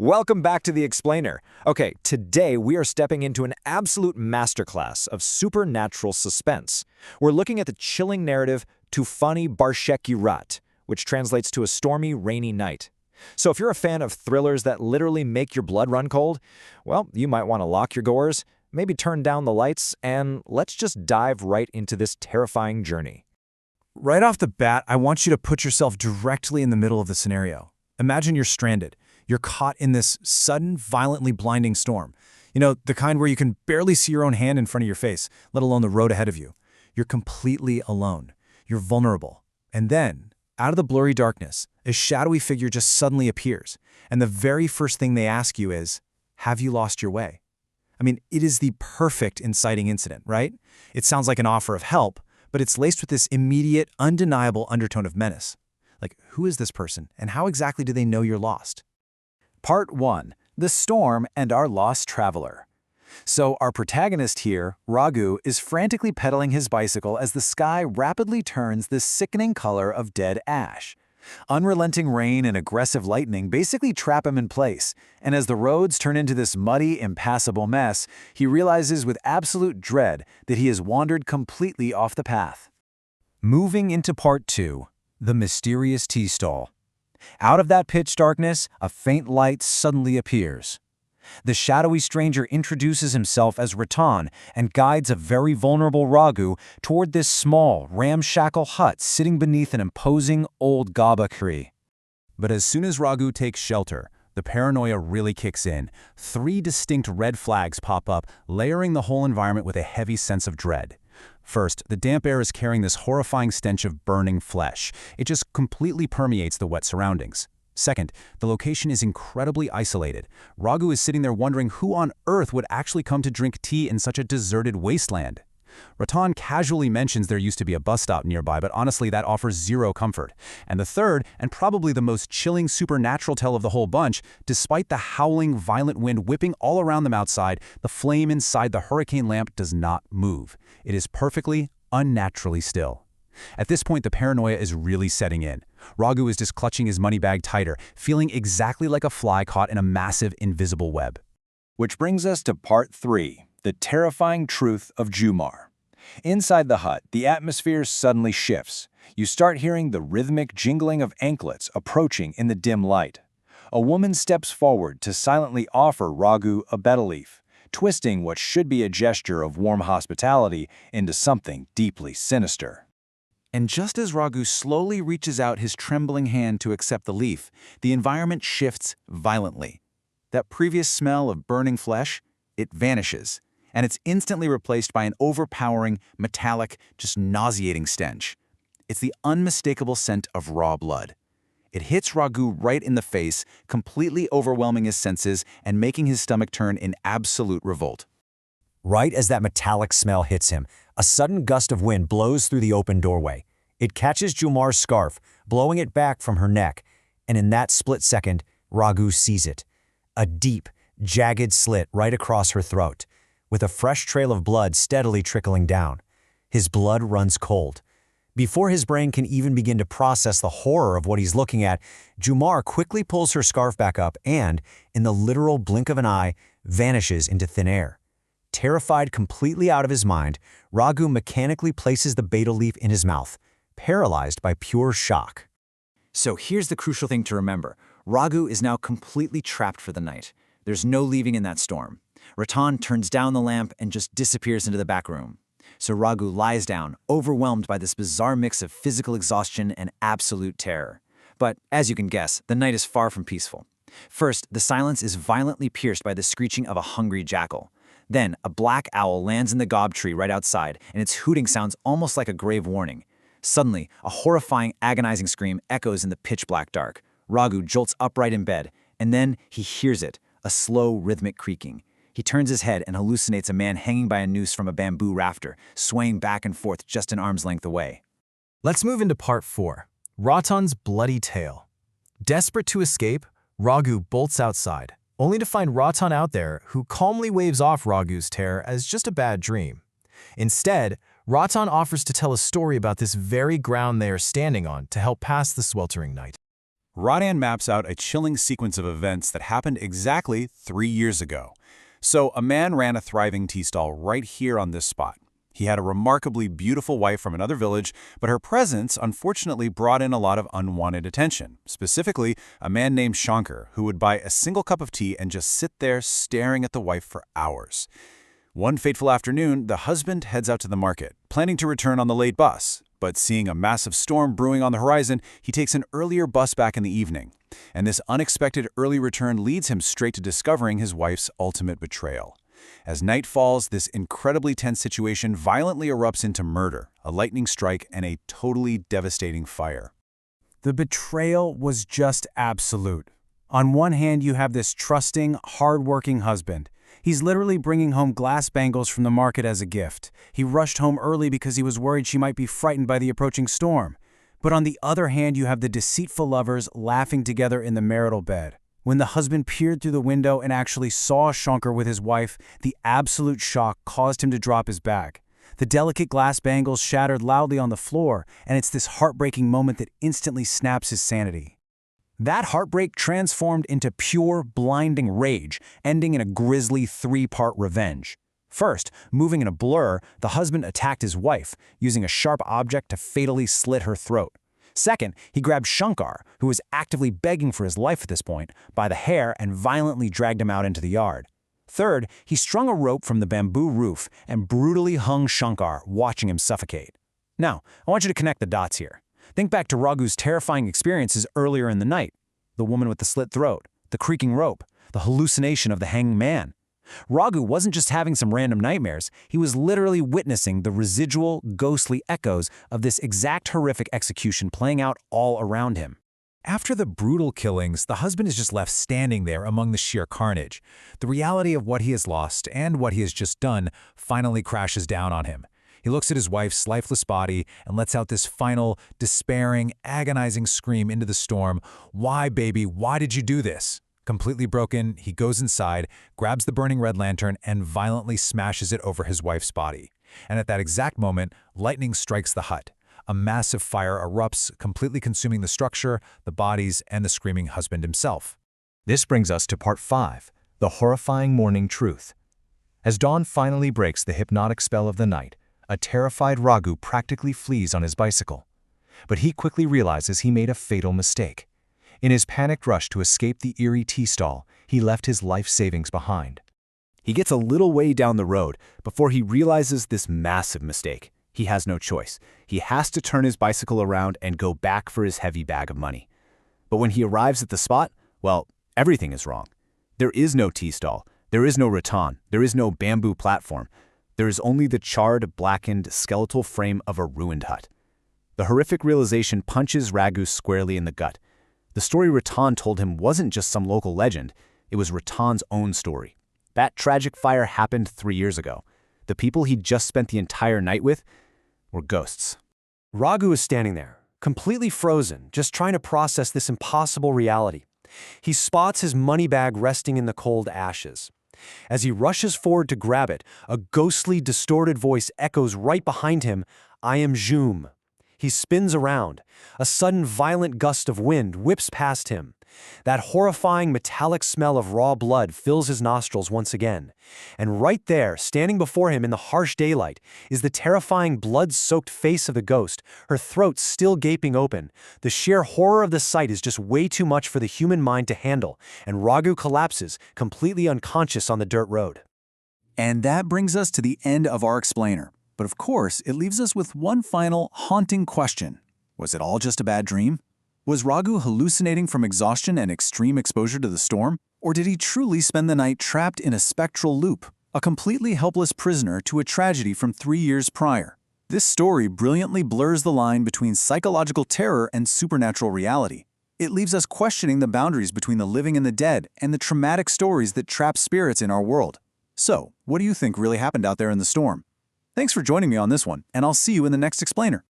Welcome back to The Explainer. Okay, today we are stepping into an absolute masterclass of supernatural suspense. We're looking at the chilling narrative Tufani Barsheki Rat, which translates to A Stormy Rainy Night. So if you're a fan of thrillers that literally make your blood run cold, well, you might want to lock your doors, maybe turn down the lights, and let's just dive right into this terrifying journey. Right off the bat, I want you to put yourself directly in the middle of the scenario. Imagine you're stranded. You're caught in this sudden, violently blinding storm. You know, the kind where you can barely see your own hand in front of your face, let alone the road ahead of you. You're completely alone. You're vulnerable. And then, out of the blurry darkness, a shadowy figure just suddenly appears. And the very first thing they ask you is, have you lost your way? I mean, it is the perfect inciting incident, right? It sounds like an offer of help, but it's laced with this immediate, undeniable undertone of menace. Like, who is this person, and how exactly do they know you're lost? Part 1. The Storm and Our Lost Traveler. So our protagonist here, Raghu, is frantically pedaling his bicycle as the sky rapidly turns this sickening color of dead ash. Unrelenting rain and aggressive lightning basically trap him in place, and as the roads turn into this muddy, impassable mess, he realizes with absolute dread that he has wandered completely off the path. Moving into Part 2. The Mysterious Tea Stall. Out of that pitch darkness, a faint light suddenly appears. The shadowy stranger introduces himself as Ratan and guides a very vulnerable Raghu toward this small, ramshackle hut sitting beneath an imposing old gaba tree. But as soon as Raghu takes shelter, the paranoia really kicks in. 3 distinct red flags pop up, layering the whole environment with a heavy sense of dread. First, the damp air is carrying this horrifying stench of burning flesh. It just completely permeates the wet surroundings. Second, the location is incredibly isolated. Raghu is sitting there wondering who on earth would actually come to drink tea in such a deserted wasteland. Ratan casually mentions there used to be a bus stop nearby, but honestly that offers zero comfort. And the third, and probably the most chilling supernatural tale of the whole bunch, despite the howling, violent wind whipping all around them outside, the flame inside the hurricane lamp does not move. It is perfectly, unnaturally still. At this point, the paranoia is really setting in. Raghu is just clutching his money bag tighter, feeling exactly like a fly caught in a massive, invisible web. Which brings us to Part 3, the terrifying truth of Jumar. Inside the hut, the atmosphere suddenly shifts. You start hearing the rhythmic jingling of anklets approaching in the dim light. A woman steps forward to silently offer Raghu a betel leaf, twisting what should be a gesture of warm hospitality into something deeply sinister. And just as Raghu slowly reaches out his trembling hand to accept the leaf, the environment shifts violently. That previous smell of burning flesh, it vanishes, and it's instantly replaced by an overpowering, metallic, just nauseating stench. It's the unmistakable scent of raw blood. It hits Raghu right in the face, completely overwhelming his senses and making his stomach turn in absolute revolt. Right as that metallic smell hits him, a sudden gust of wind blows through the open doorway. It catches Jumar's scarf, blowing it back from her neck, and in that split second, Raghu sees it. A deep, jagged slit right across her throat, with a fresh trail of blood steadily trickling down. His blood runs cold. Before his brain can even begin to process the horror of what he's looking at, Jumar quickly pulls her scarf back up and, in the literal blink of an eye, vanishes into thin air. Terrified completely out of his mind, Raghu mechanically places the betel leaf in his mouth, paralyzed by pure shock. So here's the crucial thing to remember. Raghu is now completely trapped for the night. There's no leaving in that storm. Ratan turns down the lamp and just disappears into the back room. So Raghu lies down, overwhelmed by this bizarre mix of physical exhaustion and absolute terror. But as you can guess, the night is far from peaceful. First, the silence is violently pierced by the screeching of a hungry jackal. Then, a black owl lands in the gob tree right outside, and its hooting sounds almost like a grave warning. Suddenly, a horrifying, agonizing scream echoes in the pitch-black dark. Raghu jolts upright in bed, and then he hears it, a slow, rhythmic creaking. He turns his head and hallucinates a man hanging by a noose from a bamboo rafter, swaying back and forth just an arm's length away. Let's move into Part 4. Ratan's bloody tale. Desperate to escape, Raghu bolts outside, only to find Ratan out there who calmly waves off Raghu's terror as just a bad dream. Instead, Ratan offers to tell a story about this very ground they are standing on to help pass the sweltering night. Rodan maps out a chilling sequence of events that happened exactly 3 years ago. So, a man ran a thriving tea stall right here on this spot. He had a remarkably beautiful wife from another village, but her presence unfortunately brought in a lot of unwanted attention, specifically a man named Shankar, who would buy a single cup of tea and just sit there staring at the wife for hours. One fateful afternoon, the husband heads out to the market, planning to return on the late bus. But seeing a massive storm brewing on the horizon, he takes an earlier bus back in the evening. And this unexpected early return leads him straight to discovering his wife's ultimate betrayal. As night falls, this incredibly tense situation violently erupts into murder, a lightning strike, and a totally devastating fire. The betrayal was just absolute. On one hand, you have this trusting, hard-working husband. He's literally bringing home glass bangles from the market as a gift. He rushed home early because he was worried she might be frightened by the approaching storm. But on the other hand, you have the deceitful lovers laughing together in the marital bed. When the husband peered through the window and actually saw Shankar with his wife, the absolute shock caused him to drop his bag. The delicate glass bangles shattered loudly on the floor, and it's this heartbreaking moment that instantly snaps his sanity. That heartbreak transformed into pure, blinding rage, ending in a grisly 3-part revenge. First, moving in a blur, the husband attacked his wife, using a sharp object to fatally slit her throat. Second, he grabbed Shankar, who was actively begging for his life at this point, by the hair and violently dragged him out into the yard. Third, he strung a rope from the bamboo roof and brutally hung Shankar, watching him suffocate. Now, I want you to connect the dots here. Think back to Raghu's terrifying experiences earlier in the night. The woman with the slit throat, the creaking rope, the hallucination of the hanged man. Raghu wasn't just having some random nightmares, he was literally witnessing the residual, ghostly echoes of this exact horrific execution playing out all around him. After the brutal killings, the husband is just left standing there among the sheer carnage. The reality of what he has lost and what he has just done finally crashes down on him. He looks at his wife's lifeless body and lets out this final, despairing, agonizing scream into the storm. "Why, baby, why did you do this?" Completely broken, he goes inside, grabs the burning red lantern, and violently smashes it over his wife's body. And at that exact moment, lightning strikes the hut. A massive fire erupts, completely consuming the structure, the bodies, and the screaming husband himself. This brings us to part 5, the horrifying morning truth. As dawn finally breaks the hypnotic spell of the night, a terrified Raghu practically flees on his bicycle. But he quickly realizes he made a fatal mistake. In his panicked rush to escape the eerie tea stall, he left his life savings behind. He gets a little way down the road before he realizes this massive mistake. He has no choice. He has to turn his bicycle around and go back for his heavy bag of money. But when he arrives at the spot, well, everything is wrong. There is no tea stall. There is no rattan. There is no bamboo platform. There is only the charred, blackened, skeletal frame of a ruined hut. The horrific realization punches Raghu squarely in the gut. The story Rattan told him wasn't just some local legend, it was Rattan's own story. That tragic fire happened 3 years ago. The people he'd just spent the entire night with were ghosts. Raghu is standing there, completely frozen, just trying to process this impossible reality. He spots his money bag resting in the cold ashes. As he rushes forward to grab it, a ghostly, distorted voice echoes right behind him, "I am Jhoom." He spins around. A sudden violent gust of wind whips past him. That horrifying metallic smell of raw blood fills his nostrils once again. And right there, standing before him in the harsh daylight, is the terrifying blood-soaked face of the ghost, her throat still gaping open. The sheer horror of the sight is just way too much for the human mind to handle, and Raghu collapses, completely unconscious on the dirt road. And that brings us to the end of our explainer. But of course, it leaves us with one final, haunting question. Was it all just a bad dream? Was Raghu hallucinating from exhaustion and extreme exposure to the storm? Or did he truly spend the night trapped in a spectral loop, a completely helpless prisoner to a tragedy from 3 years prior? This story brilliantly blurs the line between psychological terror and supernatural reality. It leaves us questioning the boundaries between the living and the dead and the traumatic stories that trap spirits in our world. So, what do you think really happened out there in the storm? Thanks for joining me on this one, and I'll see you in the next explainer.